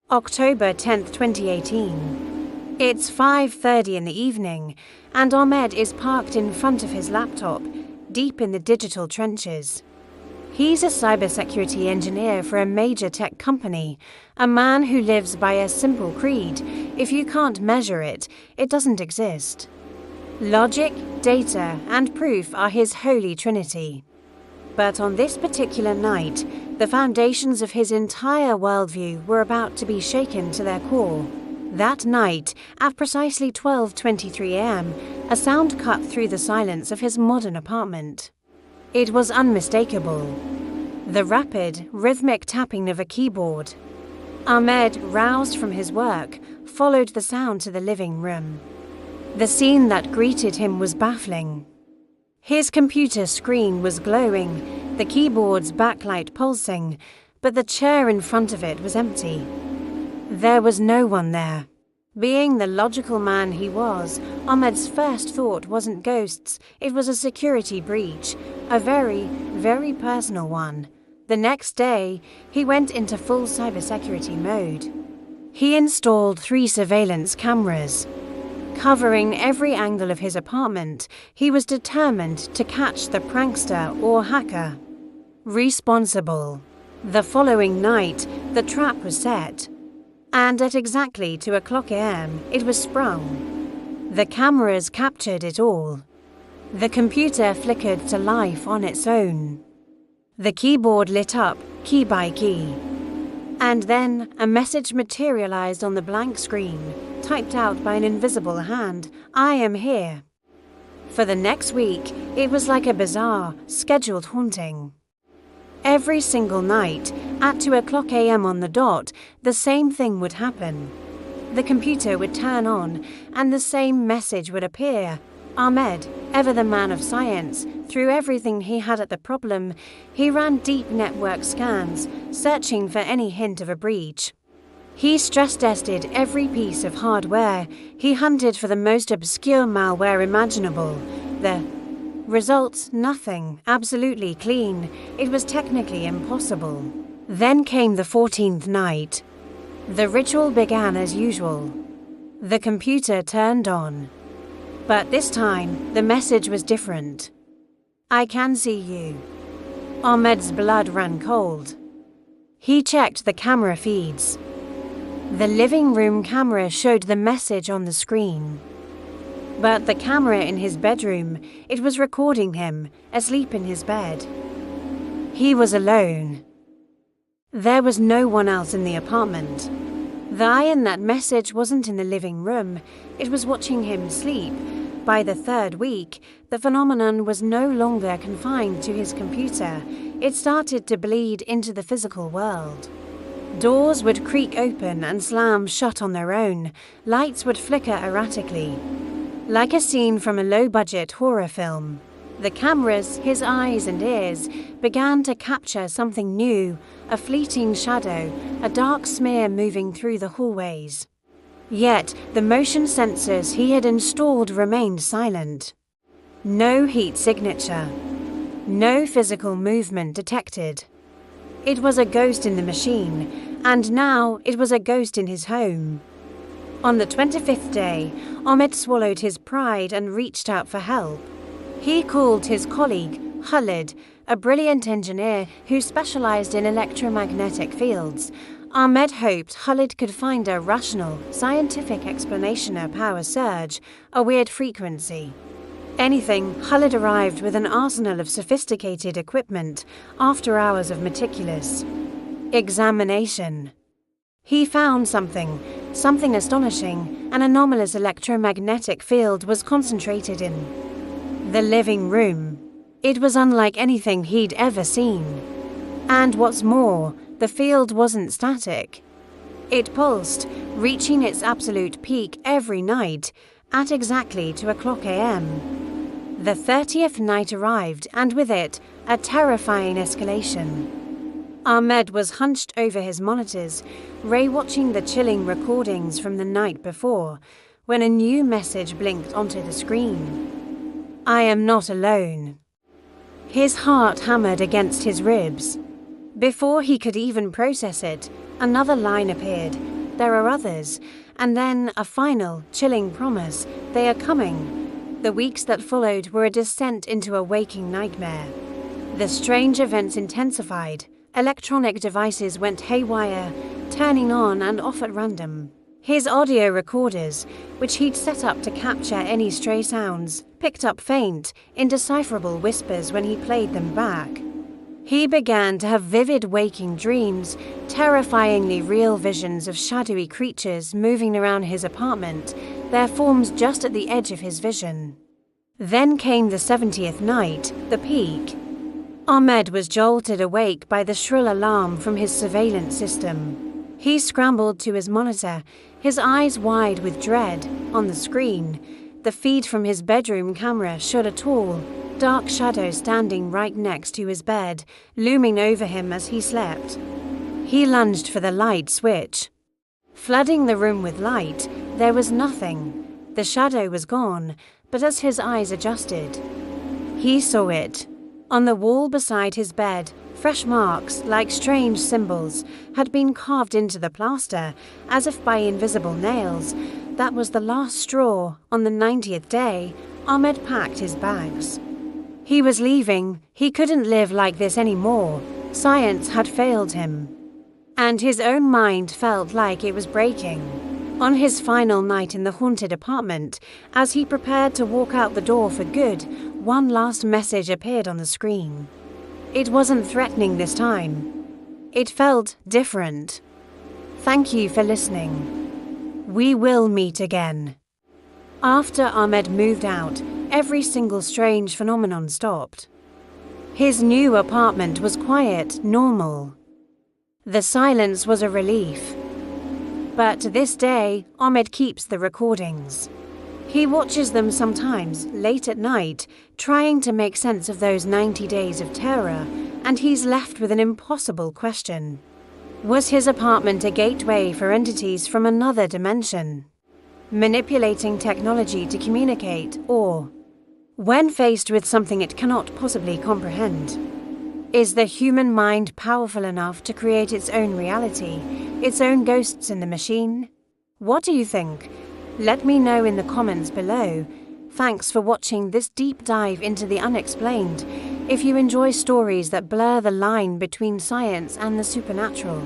October 10th, 2018. It's 5:30 in the evening, and Ahmed is parked in front of his laptop, deep in the digital trenches. He's a cybersecurity engineer for a major tech company, a man who lives by a simple creed: if you can't measure it, it doesn't exist. Logic, data, and proof are his holy trinity. But on this particular night, the foundations of his entire worldview were about to be shaken to their core. That night, at precisely 12:23 a.m., a sound cut through the silence of his modern apartment. It was unmistakable. The rapid, rhythmic tapping of a keyboard. Ahmed, roused from his work, followed the sound to the living room. The scene that greeted him was baffling. His computer screen was glowing, the keyboard's backlight pulsing, but the chair in front of it was empty. There was no one there. Being the logical man he was, Ahmed's first thought wasn't ghosts, it was a security breach, a very, very personal one. The next day, he went into full cybersecurity mode. He installed 3 surveillance cameras. Covering every angle of his apartment, he was determined to catch the prankster or hacker responsible. The following night, the trap was set, and at exactly 2:00 a.m., it was sprung. The cameras captured it all. The computer flickered to life on its own. The keyboard lit up, key by key. And then a message materialized on the blank screen, typed out by an invisible hand: "I am here." For the next week, it was like a bizarre, scheduled haunting. Every single night, at 2:00 a.m. on the dot, the same thing would happen. The computer would turn on, and the same message would appear. Ahmed, ever the man of science, threw everything he had at the problem. He ran deep network scans, searching for any hint of a breach. He stress-tested every piece of hardware. He hunted for the most obscure malware imaginable. The results, nothing, absolutely clean. It was technically impossible. Then came the 14th night. The ritual began as usual. The computer turned on. But this time, the message was different. "I can see you." Ahmed's blood ran cold. He checked the camera feeds. The living room camera showed the message on the screen. But the camera in his bedroom, it was recording him, asleep in his bed. He was alone. There was no one else in the apartment. The eye in that message wasn't in the living room, it was watching him sleep. By the 3rd week, the phenomenon was no longer confined to his computer. It started to bleed into the physical world. Doors would creak open and slam shut on their own. Lights would flicker erratically, like a scene from a low-budget horror film. The cameras, his eyes and ears, began to capture something new, a fleeting shadow, a dark smear moving through the hallways. Yet, the motion sensors he had installed remained silent. No heat signature. No physical movement detected. It was a ghost in the machine, and now it was a ghost in his home. On the 25th day, Ahmed swallowed his pride and reached out for help. He called his colleague, Khalid, a brilliant engineer who specialized in electromagnetic fields. Ahmed hoped Khalid could find a rational, scientific explanation of power surge, a weird frequency. Anything. Khalid arrived with an arsenal of sophisticated equipment after hours of meticulous examination. He found something astonishing. An anomalous electromagnetic field was concentrated in the living room. It was unlike anything he'd ever seen. And what's more, the field wasn't static. It pulsed, reaching its absolute peak every night at exactly 2:00 a.m. The 30th night arrived, and with it, a terrifying escalation. Ahmed was hunched over his monitors, re-watching the chilling recordings from the night before, when a new message blinked onto the screen. "I am not alone." His heart hammered against his ribs. Before he could even process it, another line appeared, there are others, and then a final, chilling promise: they are coming. The weeks that followed were a descent into a waking nightmare. The strange events intensified. Electronic devices went haywire, turning on and off at random. His audio recorders, which he'd set up to capture any stray sounds, picked up faint, indecipherable whispers when he played them back. He began to have vivid waking dreams, terrifyingly real visions of shadowy creatures moving around his apartment, their forms just at the edge of his vision. Then came the 70th night, the peak. Ahmed was jolted awake by the shrill alarm from his surveillance system. He scrambled to his monitor, his eyes wide with dread. On the screen, the feed from his bedroom camera showed a tall, dark shadow standing right next to his bed, looming over him as he slept. He lunged for the light switch. Flooding the room with light, there was nothing. The shadow was gone, but as his eyes adjusted, he saw it. On the wall beside his bed, fresh marks, like strange symbols, had been carved into the plaster, as if by invisible nails. That was the last straw. On the 90th day, Ahmed packed his bags. He was leaving. He couldn't live like this anymore. Science had failed him. And his own mind felt like it was breaking. On his final night in the haunted apartment, as he prepared to walk out the door for good, one last message appeared on the screen. It wasn't threatening this time. It felt different. Thank you for listening. We will meet again. After Ahmed moved out, every single strange phenomenon stopped. His new apartment was quiet, normal. The silence was a relief. But to this day, Ahmed keeps the recordings. He watches them sometimes, late at night, trying to make sense of those 90 days of terror, and he's left with an impossible question. Was his apartment a gateway for entities from another dimension, manipulating technology to communicate, or, when faced with something it cannot possibly comprehend, is the human mind powerful enough to create its own reality, its own ghosts in the machine? What do you think? Let me know in the comments below. Thanks for watching this deep dive into the unexplained. If you enjoy stories that blur the line between science and the supernatural,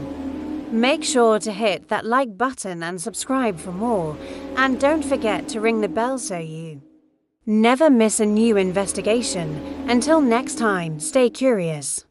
make sure to hit that like button and subscribe for more. And don't forget to ring the bell so you never miss a new investigation. Until next time, stay curious.